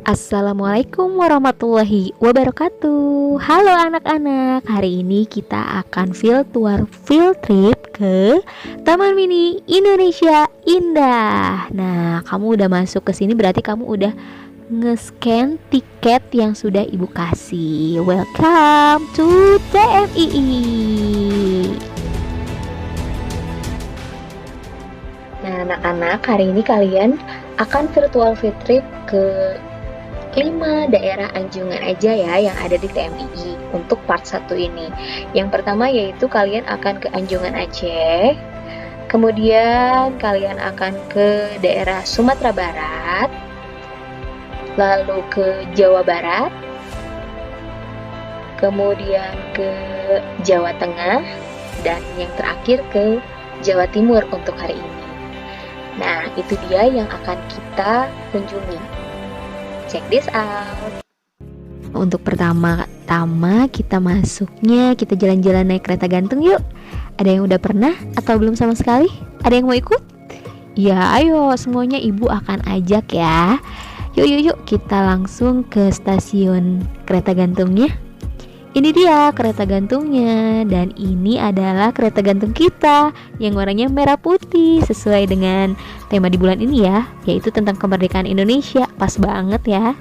Assalamualaikum warahmatullahi wabarakatuh. Halo anak-anak, hari ini kita akan field trip ke Taman Mini Indonesia Indah. Nah, kamu udah masuk ke sini berarti kamu udah nge-scan tiket yang sudah ibu kasih. Welcome to TMII. Nah, anak-anak, hari ini kalian akan virtual field trip ke 5 daerah anjungan aja ya yang ada di TMII untuk part 1 ini. Yang pertama yaitu kalian akan ke Anjungan Aceh, kemudian kalian akan ke daerah Sumatera Barat, lalu ke Jawa Barat, kemudian ke Jawa Tengah, dan yang terakhir ke Jawa Timur untuk hari ini. Nah, itu dia yang akan kita kunjungi. Check this out. Untuk pertama-tama kita masuknya, kita jalan-jalan naik kereta gantung yuk. Ada yang udah pernah atau belum sama sekali? Ada yang mau ikut? Ya ayo, semuanya ibu akan ajak ya. Yuk kita langsung ke stasiun kereta gantungnya. Ini dia kereta gantungnya, dan ini adalah kereta gantung kita yang warnanya merah putih sesuai dengan tema di bulan ini ya, yaitu tentang kemerdekaan Indonesia. Pas banget ya.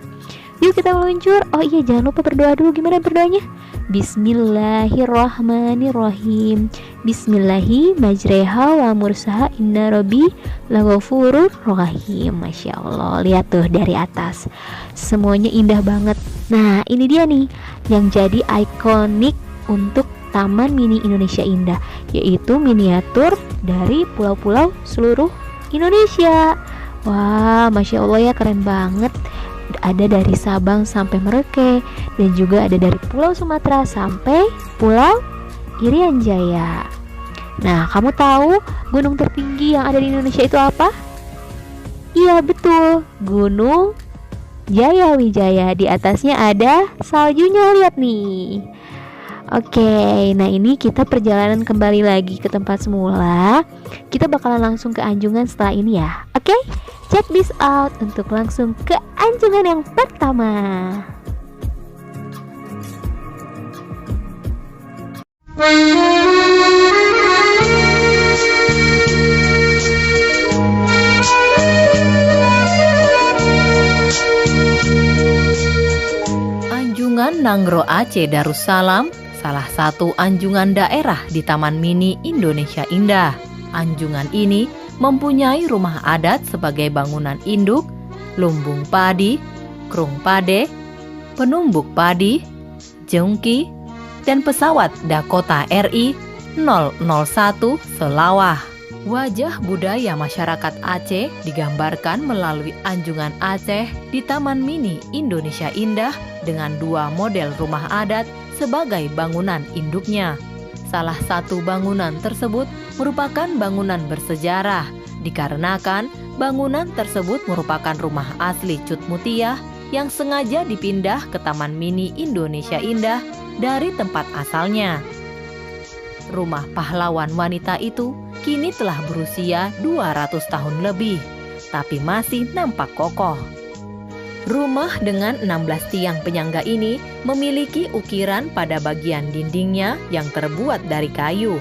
Yuk kita meluncur. Oh iya, jangan lupa berdoa dulu. Gimana berdoanya? Bismillahirrahmanirrahim. Bismillahi majreha wa mursaha inna rabbi laghafurur rahim. Masya Allah, lihat tuh dari atas, semuanya indah banget. Nah, ini dia nih yang jadi ikonik untuk Taman Mini Indonesia Indah, yaitu miniatur dari pulau-pulau seluruh Indonesia. Wah, Masya Allah ya, keren banget. Ada dari Sabang sampai Merauke, dan juga ada dari Pulau Sumatera sampai Pulau Irian Jaya. Nah, kamu tahu gunung tertinggi yang ada di Indonesia itu apa? Iya betul, Gunung Jayawijaya. Di atasnya ada saljunya, lihat nih. Oke, nah ini kita perjalanan kembali lagi ke tempat semula. Kita bakalan langsung ke Anjungan setelah ini ya. Oke, check this out untuk langsung ke Anjungan yang pertama. Anjungan Nanggro Aceh Darussalam, salah satu anjungan daerah di Taman Mini Indonesia Indah. Anjungan ini mempunyai rumah adat sebagai bangunan induk, lumbung padi, krung pade, penumbuk padi, jengki, dan pesawat Dakota RI 001 Selawah. Wajah budaya masyarakat Aceh digambarkan melalui Anjungan Aceh di Taman Mini Indonesia Indah dengan 2 model rumah adat sebagai bangunan induknya. Salah satu bangunan tersebut merupakan bangunan bersejarah, dikarenakan bangunan tersebut merupakan rumah asli Cut Mutia yang sengaja dipindah ke Taman Mini Indonesia Indah dari tempat asalnya. Rumah pahlawan wanita itu kini telah berusia 200 tahun lebih, tapi masih nampak kokoh. Rumah dengan 16 tiang penyangga ini memiliki ukiran pada bagian dindingnya yang terbuat dari kayu.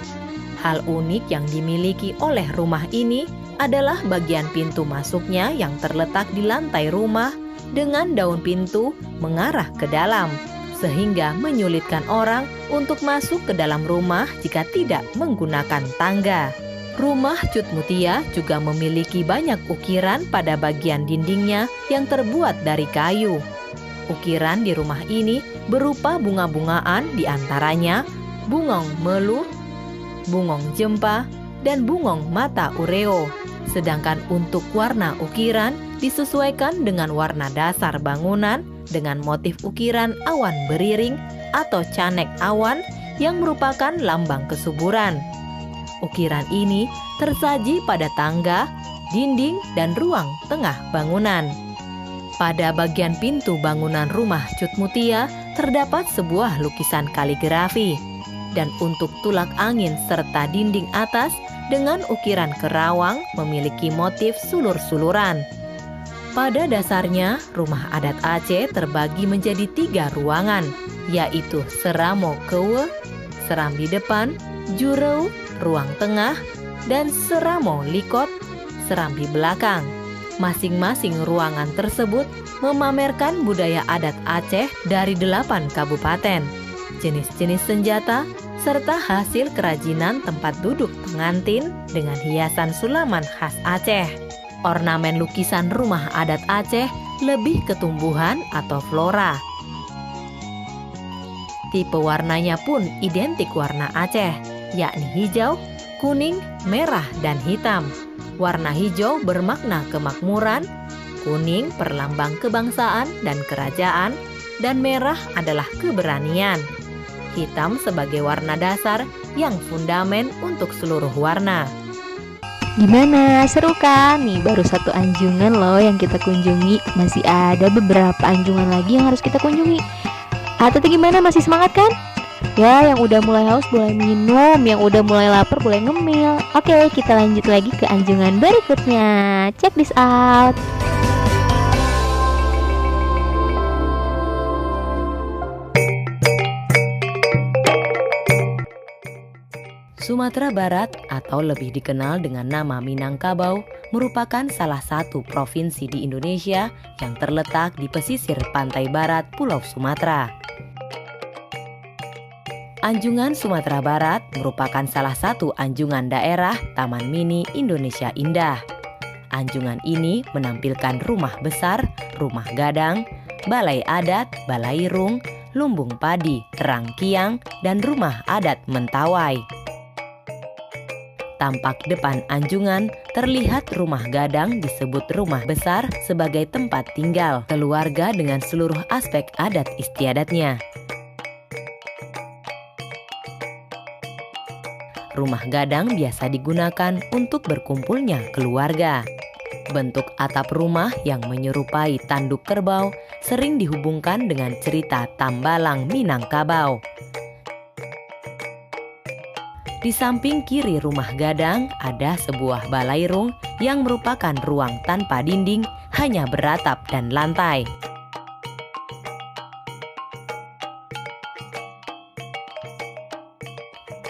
Hal unik yang dimiliki oleh rumah ini adalah bagian pintu masuknya yang terletak di lantai rumah dengan daun pintu mengarah ke dalam, sehingga menyulitkan orang untuk masuk ke dalam rumah jika tidak menggunakan tangga. Rumah Cut Mutia juga memiliki banyak ukiran pada bagian dindingnya yang terbuat dari kayu. Ukiran di rumah ini berupa bunga-bungaan, diantaranya bungong melu, bungong jempa, dan bungong mata ureo. Sedangkan untuk warna ukiran disesuaikan dengan warna dasar bangunan dengan motif ukiran awan beriring atau canek awan yang merupakan lambang kesuburan. Ukiran ini tersaji pada tangga, dinding, dan ruang tengah bangunan. Pada bagian pintu bangunan rumah Cut Mutia terdapat sebuah lukisan kaligrafi, dan untuk tulak angin serta dinding atas dengan ukiran kerawang memiliki motif sulur-suluran. Pada dasarnya, rumah adat Aceh terbagi menjadi 3 ruangan, yaitu Seramo Kewe, Serambi Depan, Jureu, Ruang Tengah, dan Seramo Likop, Serambi Belakang. Masing-masing ruangan tersebut memamerkan budaya adat Aceh dari 8 kabupaten, jenis-jenis senjata, serta hasil kerajinan tempat duduk pengantin dengan hiasan sulaman khas Aceh. Ornamen lukisan rumah adat Aceh lebih ke tumbuhan atau flora. Tipe warnanya pun identik warna Aceh, yakni hijau, kuning, merah, dan hitam. Warna hijau bermakna kemakmuran, kuning perlambang kebangsaan dan kerajaan, dan merah adalah keberanian. Hitam sebagai warna dasar yang fundamen untuk seluruh warna. Gimana? Seru kan? Nih baru 1 anjungan loh yang kita kunjungi. Masih ada beberapa anjungan lagi yang harus kita kunjungi. Atau gimana? Masih semangat kan? Ya, yang udah mulai haus boleh minum, yang udah mulai lapar boleh ngemil. Oke, kita lanjut lagi ke anjungan berikutnya. Check this out. Sumatera Barat atau lebih dikenal dengan nama Minangkabau merupakan salah satu provinsi di Indonesia yang terletak di pesisir pantai barat Pulau Sumatera. Anjungan Sumatera Barat merupakan salah satu anjungan daerah Taman Mini Indonesia Indah. Anjungan ini menampilkan rumah besar, rumah gadang, balai adat, balairung, lumbung padi, rangkiang, dan rumah adat Mentawai. Tampak depan anjungan terlihat rumah gadang disebut rumah besar sebagai tempat tinggal keluarga dengan seluruh aspek adat istiadatnya. Rumah gadang biasa digunakan untuk berkumpulnya keluarga. Bentuk atap rumah yang menyerupai tanduk kerbau sering dihubungkan dengan cerita Tambalang Minangkabau. Di samping kiri rumah gadang ada sebuah balairung yang merupakan ruang tanpa dinding, hanya beratap dan lantai.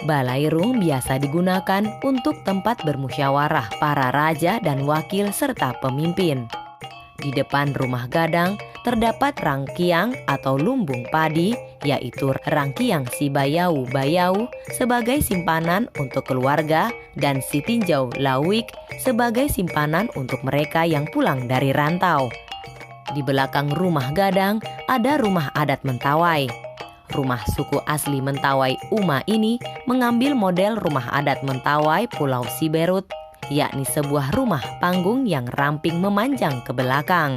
Balairung biasa digunakan untuk tempat bermusyawarah para raja dan wakil serta pemimpin. Di depan rumah gadang terdapat rangkiang atau lumbung padi, yaitu rangkiang si bayau sebagai simpanan untuk keluarga dan si tinjau lawik sebagai simpanan untuk mereka yang pulang dari rantau. Di belakang rumah gadang ada rumah adat Mentawai. Rumah suku asli Mentawai Uma ini mengambil model rumah adat Mentawai Pulau Siberut, yakni sebuah rumah panggung yang ramping memanjang ke belakang.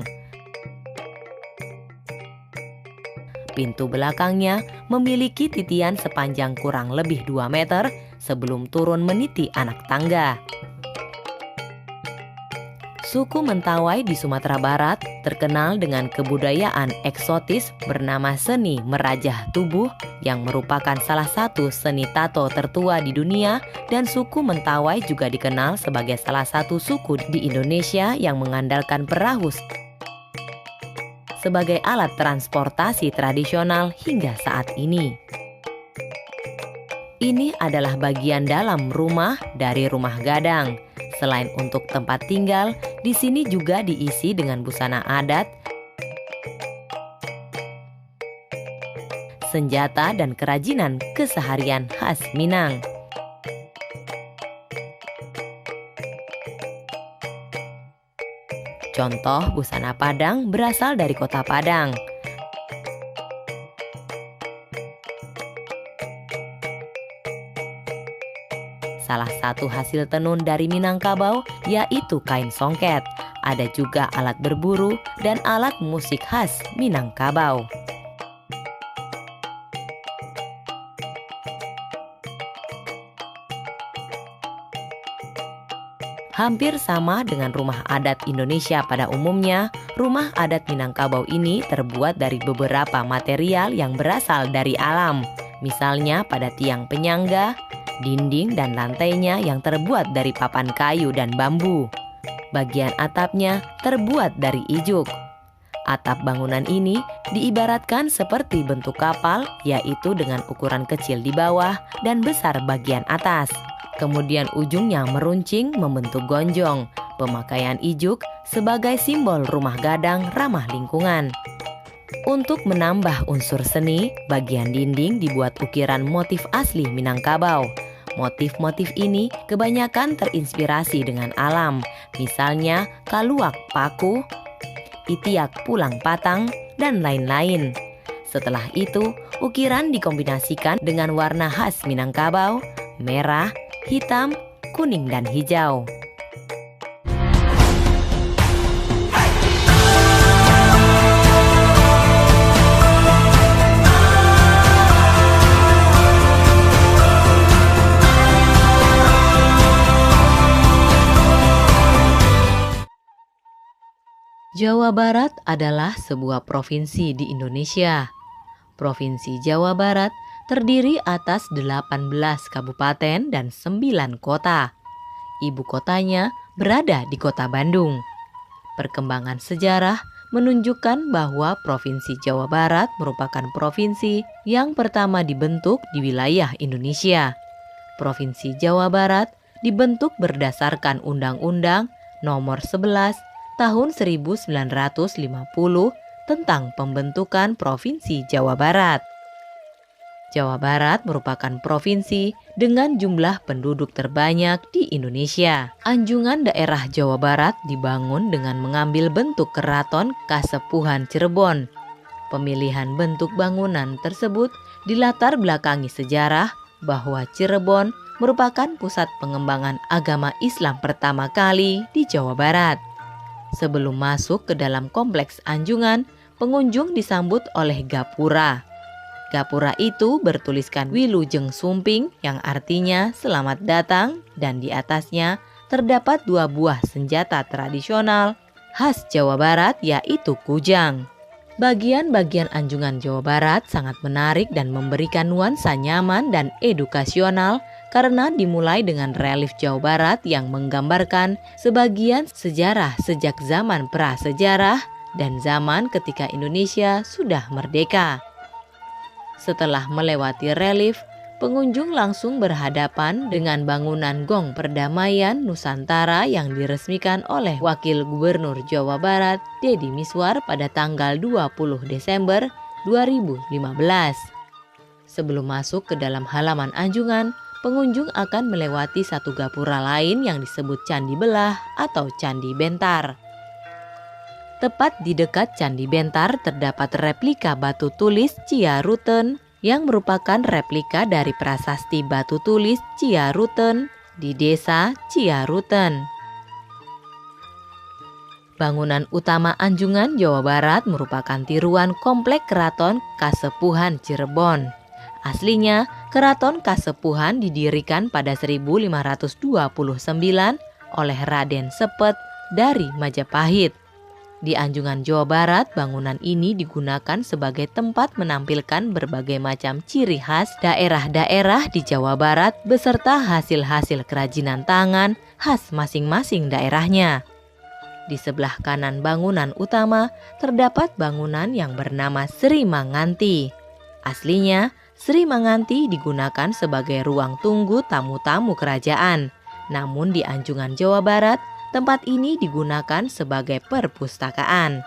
Pintu belakangnya memiliki titian sepanjang kurang lebih 2 meter sebelum turun meniti anak tangga. Suku Mentawai di Sumatera Barat terkenal dengan kebudayaan eksotis bernama seni merajah tubuh yang merupakan salah satu seni tato tertua di dunia, dan suku Mentawai juga dikenal sebagai salah satu suku di Indonesia yang mengandalkan perahu sebagai alat transportasi tradisional hingga saat ini. Ini adalah bagian dalam rumah dari rumah gadang. Selain untuk tempat tinggal, di sini juga diisi dengan busana adat, senjata, dan kerajinan keseharian khas Minang. Contoh busana Padang berasal dari kota Padang. Salah satu hasil tenun dari Minangkabau yaitu kain songket. Ada juga alat berburu dan alat musik khas Minangkabau. Hampir sama dengan rumah adat Indonesia pada umumnya, rumah adat Minangkabau ini terbuat dari beberapa material yang berasal dari alam. Misalnya pada tiang penyangga, dinding dan lantainya yang terbuat dari papan kayu dan bambu. Bagian atapnya terbuat dari ijuk. Atap bangunan ini diibaratkan seperti bentuk kapal, yaitu dengan ukuran kecil di bawah dan besar bagian atas. Kemudian ujungnya meruncing membentuk gonjong. Pemakaian ijuk sebagai simbol rumah gadang ramah lingkungan. Untuk menambah unsur seni, bagian dinding dibuat ukiran motif asli Minangkabau. Motif-motif ini kebanyakan terinspirasi dengan alam, misalnya kaluak paku, itiak pulang patang, dan lain-lain. Setelah itu, ukiran dikombinasikan dengan warna khas Minangkabau, merah, hitam, kuning, dan hijau. Jawa Barat adalah sebuah provinsi di Indonesia. Provinsi Jawa Barat terdiri atas 18 kabupaten dan 9 kota. Ibu kotanya berada di kota Bandung. Perkembangan sejarah menunjukkan bahwa Provinsi Jawa Barat merupakan provinsi yang pertama dibentuk di wilayah Indonesia. Provinsi Jawa Barat dibentuk berdasarkan Undang-Undang Nomor 11 Tahun 1950 tentang pembentukan Provinsi Jawa Barat. Jawa Barat merupakan provinsi dengan jumlah penduduk terbanyak di Indonesia. Anjungan daerah Jawa Barat dibangun dengan mengambil bentuk keraton Kasepuhan Cirebon. Pemilihan bentuk bangunan tersebut dilatar belakangi sejarah bahwa Cirebon merupakan pusat pengembangan agama Islam pertama kali di Jawa Barat. Sebelum masuk ke dalam kompleks Anjungan, pengunjung disambut oleh gapura. Gapura itu bertuliskan Wilujeng Sumping yang artinya selamat datang, dan di atasnya terdapat 2 buah senjata tradisional khas Jawa Barat, yaitu kujang. Bagian-bagian Anjungan Jawa Barat sangat menarik dan memberikan nuansa nyaman dan edukasional karena dimulai dengan relief Jawa Barat yang menggambarkan sebagian sejarah sejak zaman prasejarah dan zaman ketika Indonesia sudah merdeka. Setelah melewati relief, pengunjung langsung berhadapan dengan bangunan Gong Perdamaian Nusantara yang diresmikan oleh Wakil Gubernur Jawa Barat, Deddy Miswar pada tanggal 20 Desember 2015. Sebelum masuk ke dalam halaman Anjungan, pengunjung akan melewati satu gapura lain yang disebut Candi Belah atau Candi Bentar. Tepat di dekat Candi Bentar terdapat replika batu tulis Ciaruten yang merupakan replika dari prasasti batu tulis Ciaruten di desa Ciaruten. Bangunan utama Anjungan Jawa Barat merupakan tiruan komplek Keraton Kasepuhan Cirebon. Aslinya, Keraton Kasepuhan didirikan pada 1529 oleh Raden Sepet dari Majapahit. Di Anjungan Jawa Barat, bangunan ini digunakan sebagai tempat menampilkan berbagai macam ciri khas daerah-daerah di Jawa Barat beserta hasil-hasil kerajinan tangan khas masing-masing daerahnya. Di sebelah kanan bangunan utama terdapat bangunan yang bernama Sri Manganti. Aslinya, Sri Manganti digunakan sebagai ruang tunggu tamu-tamu kerajaan. Namun di Anjungan Jawa Barat, tempat ini digunakan sebagai perpustakaan.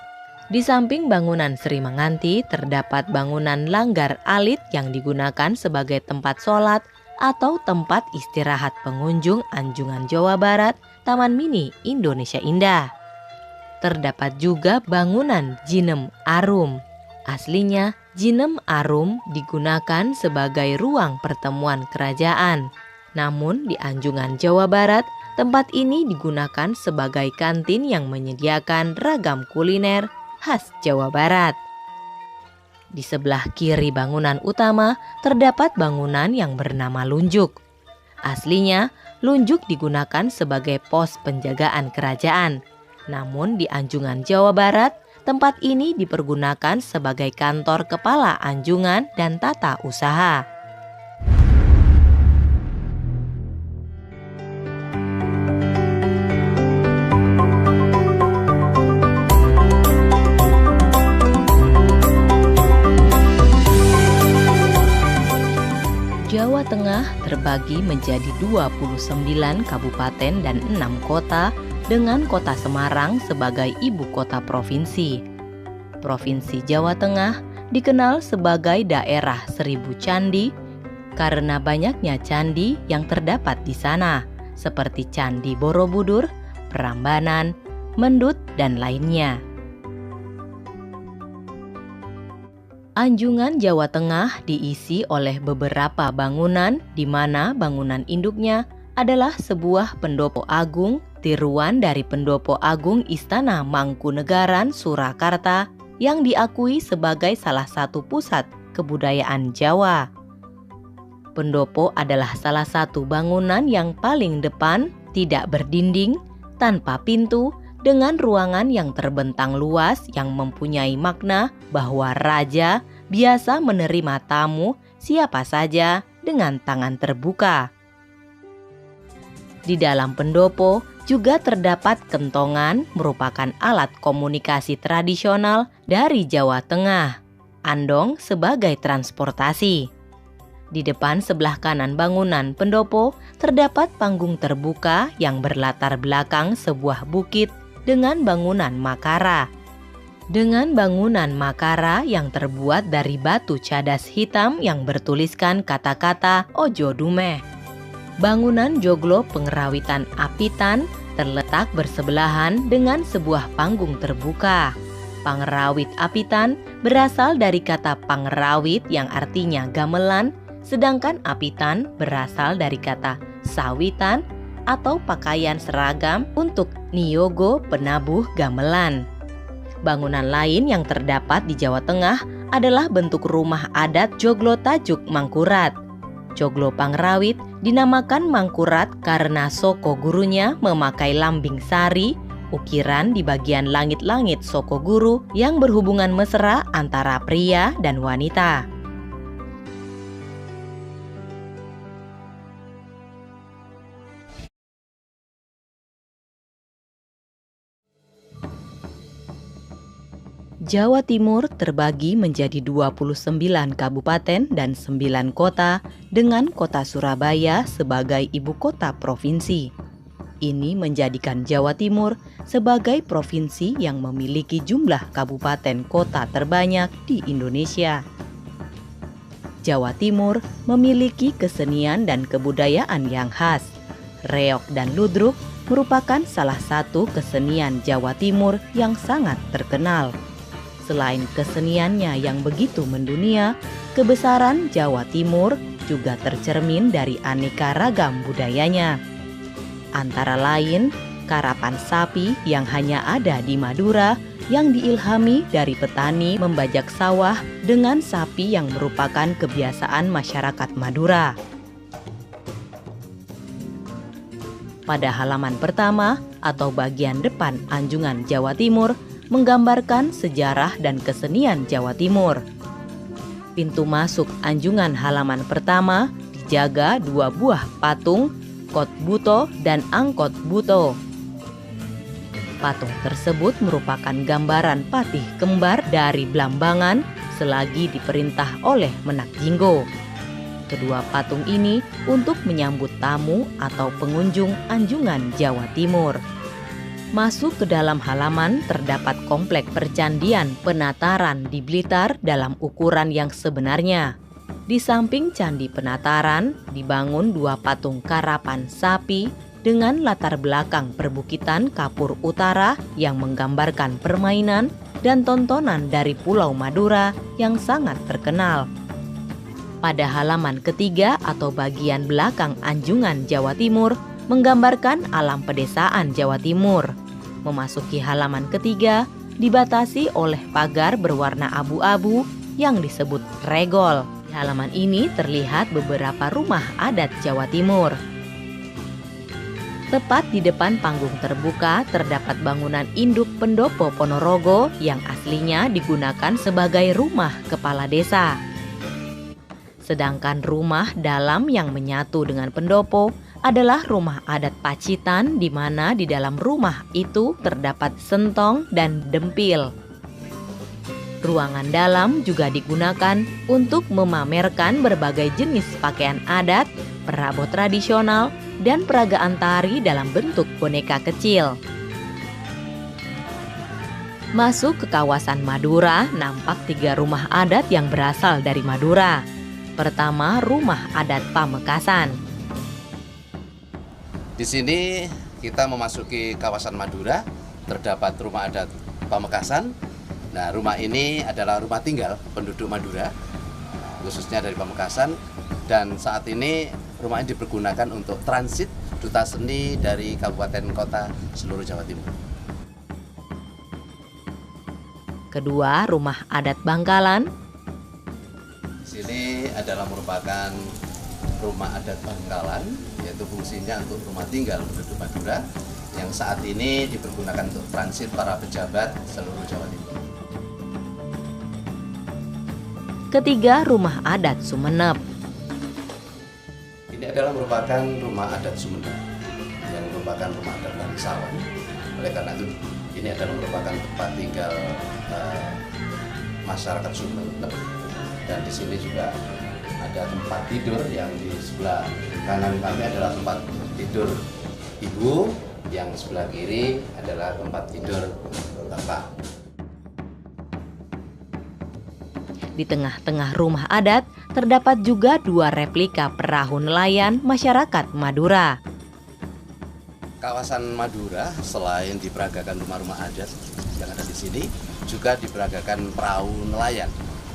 Di samping bangunan Sri Manganti terdapat bangunan Langgar Alit yang digunakan sebagai tempat sholat atau tempat istirahat pengunjung Anjungan Jawa Barat, Taman Mini Indonesia Indah. Terdapat juga bangunan Jinem Arum. Aslinya, Jinem Arum digunakan sebagai ruang pertemuan kerajaan. Namun di Anjungan Jawa Barat, tempat ini digunakan sebagai kantin yang menyediakan ragam kuliner khas Jawa Barat. Di sebelah kiri bangunan utama terdapat bangunan yang bernama Lunjuk. Aslinya, Lunjuk digunakan sebagai pos penjagaan kerajaan. Namun di Anjungan Jawa Barat, tempat ini dipergunakan sebagai kantor kepala Anjungan dan tata usaha. terbagi menjadi 29 kabupaten dan 6 kota dengan kota Semarang sebagai ibu kota provinsi. Provinsi Jawa Tengah dikenal sebagai daerah 1000 candi karena banyaknya candi yang terdapat di sana, seperti Candi Borobudur, Prambanan, Mendut, dan lainnya. Anjungan Jawa Tengah diisi oleh beberapa bangunan di mana bangunan induknya adalah sebuah pendopo agung tiruan dari Pendopo Agung Istana Mangkunegaran Surakarta yang diakui sebagai salah satu pusat kebudayaan Jawa. Pendopo adalah salah satu bangunan yang paling depan, tidak berdinding, tanpa pintu, dengan ruangan yang terbentang luas yang mempunyai makna bahwa raja biasa menerima tamu siapa saja dengan tangan terbuka. Di dalam pendopo juga terdapat kentongan, merupakan alat komunikasi tradisional dari Jawa Tengah. Andong sebagai transportasi. Di depan sebelah kanan bangunan pendopo terdapat panggung terbuka yang berlatar belakang sebuah bukit dengan bangunan Makara. Dengan bangunan Makara yang terbuat dari batu cadas hitam yang bertuliskan kata-kata Ojo Dumeh. Bangunan joglo pengerawitan Apitan terletak bersebelahan dengan sebuah panggung terbuka. Pangerawit Apitan berasal dari kata pangerawit yang artinya gamelan, sedangkan Apitan berasal dari kata sawitan atau pakaian seragam untuk niyogo penabuh gamelan. Bangunan lain yang terdapat di Jawa Tengah adalah bentuk rumah adat Joglo Tajuk Mangkurat. Joglo Pangerawit dinamakan Mangkurat karena Soko gurunya memakai lambing sari, ukiran di bagian langit-langit Soko guru yang berhubungan mesra antara pria dan wanita. Jawa Timur terbagi menjadi 29 kabupaten dan 9 kota dengan kota Surabaya sebagai ibu kota provinsi. Ini menjadikan Jawa Timur sebagai provinsi yang memiliki jumlah kabupaten kota terbanyak di Indonesia. Jawa Timur memiliki kesenian dan kebudayaan yang khas. Reog dan ludruk merupakan salah satu kesenian Jawa Timur yang sangat terkenal. Selain keseniannya yang begitu mendunia, kebesaran Jawa Timur juga tercermin dari aneka ragam budayanya. Antara lain, karapan sapi yang hanya ada di Madura yang diilhami dari petani membajak sawah dengan sapi yang merupakan kebiasaan masyarakat Madura. Pada halaman pertama atau bagian depan Anjungan Jawa Timur menggambarkan sejarah dan kesenian Jawa Timur. Pintu masuk Anjungan halaman pertama dijaga 2 buah patung, Kot Buto dan Angkot Buto. Patung tersebut merupakan gambaran patih kembar dari Blambangan selagi diperintah oleh Menak Jinggo. Kedua patung ini untuk menyambut tamu atau pengunjung Anjungan Jawa Timur. Masuk ke dalam halaman terdapat komplek percandian Penataran di Blitar dalam ukuran yang sebenarnya. Di samping Candi Penataran dibangun 2 patung karapan sapi dengan latar belakang perbukitan Kapur Utara yang menggambarkan permainan dan tontonan dari Pulau Madura yang sangat terkenal. Pada halaman ketiga atau bagian belakang Anjungan Jawa Timur menggambarkan alam pedesaan Jawa Timur. Memasuki halaman ketiga dibatasi oleh pagar berwarna abu-abu yang disebut regol. Di halaman ini terlihat beberapa rumah adat Jawa Timur. Tepat di depan panggung terbuka terdapat bangunan induk Pendopo Ponorogo yang aslinya digunakan sebagai rumah kepala desa. Sedangkan rumah dalam yang menyatu dengan pendopo adalah rumah adat Pacitan di mana di dalam rumah itu terdapat sentong dan dempil. Ruangan dalam juga digunakan untuk memamerkan berbagai jenis pakaian adat, perabot tradisional, dan peragaan tari dalam bentuk boneka kecil. Masuk ke kawasan Madura, nampak 3 rumah adat yang berasal dari Madura. Pertama, rumah adat Pamekasan. Di sini kita memasuki kawasan Madura, terdapat rumah adat Pamekasan. Nah, rumah ini adalah rumah tinggal penduduk Madura, khususnya dari Pamekasan. Dan saat ini rumah ini dipergunakan untuk transit duta seni dari kabupaten kota seluruh Jawa Timur. Kedua, rumah adat Bangkalan. Di sini adalah merupakan rumah adat Bangkalan, yaitu fungsinya untuk rumah tinggal penduduk Madura yang saat ini dipergunakan untuk transit para pejabat seluruh Jawa Timur. Ketiga, rumah adat Sumeneb. Ini adalah merupakan rumah adat Sumeneb yang merupakan rumah adat bangsawan. Oleh karena itu, ini adalah merupakan tempat tinggal masyarakat Sumeneb. Dan di sini juga ada tempat tidur yang di sebelah kanan kami adalah tempat tidur ibu, yang sebelah kiri adalah tempat tidur bapak. Di tengah-tengah rumah adat terdapat juga 2 replika perahu nelayan masyarakat Madura. Kawasan Madura selain diperagakan rumah-rumah adat yang ada di sini, juga diperagakan perahu nelayan.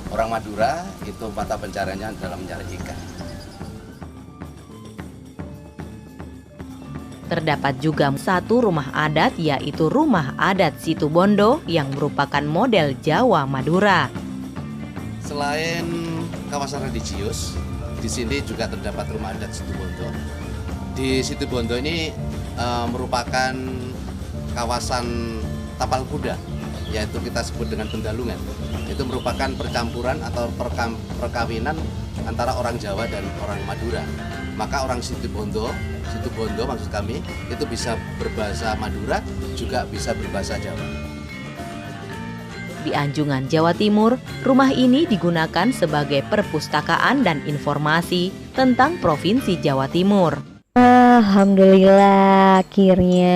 Orang Madura itu mata pencariannya dalam mencari ikan. Terdapat juga 1 rumah adat, yaitu rumah adat Situbondo yang merupakan model Jawa Madura. Selain kawasan religius, di sini juga terdapat rumah adat Situbondo. Di Situbondo ini merupakan kawasan tapal kuda, yaitu kita sebut dengan Pendalungan. Itu merupakan percampuran atau perkawinan antara orang Jawa dan orang Madura. Maka orang Situbondo maksud kami, itu bisa berbahasa Madura, juga bisa berbahasa Jawa. Di Anjungan, Jawa Timur, rumah ini digunakan sebagai perpustakaan dan informasi tentang Provinsi Jawa Timur. Alhamdulillah, akhirnya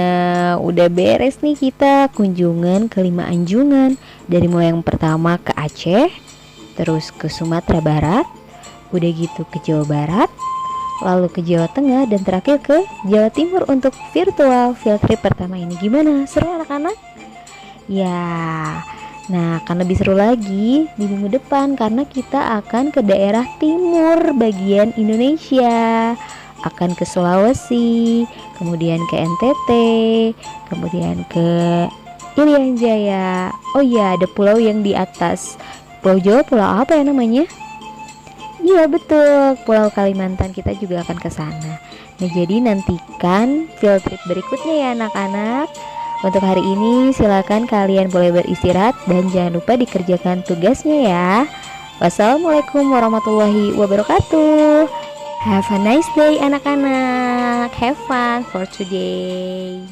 udah beres nih kita kunjungan ke 5 anjungan. Dari mulai yang pertama ke Aceh, terus ke Sumatera Barat, udah gitu ke Jawa Barat, lalu ke Jawa Tengah, dan terakhir ke Jawa Timur untuk virtual field trip pertama ini. Gimana? Seru anak-anak? Ya, nah akan lebih seru lagi di minggu depan karena kita akan ke daerah timur bagian Indonesia. Akan ke Sulawesi, kemudian ke NTT, kemudian ke Irian Jaya. Oh iya, ada pulau yang di atas Pulau Jawa, pulau apa ya namanya? Iya betul, Pulau Kalimantan, kita juga akan ke sana. Nah, jadi nantikan field trip berikutnya ya anak-anak. Untuk hari ini silakan kalian boleh beristirahat dan jangan lupa dikerjakan tugasnya ya. Wassalamualaikum warahmatullahi wabarakatuh. Have a nice day anak-anak. Have fun for today.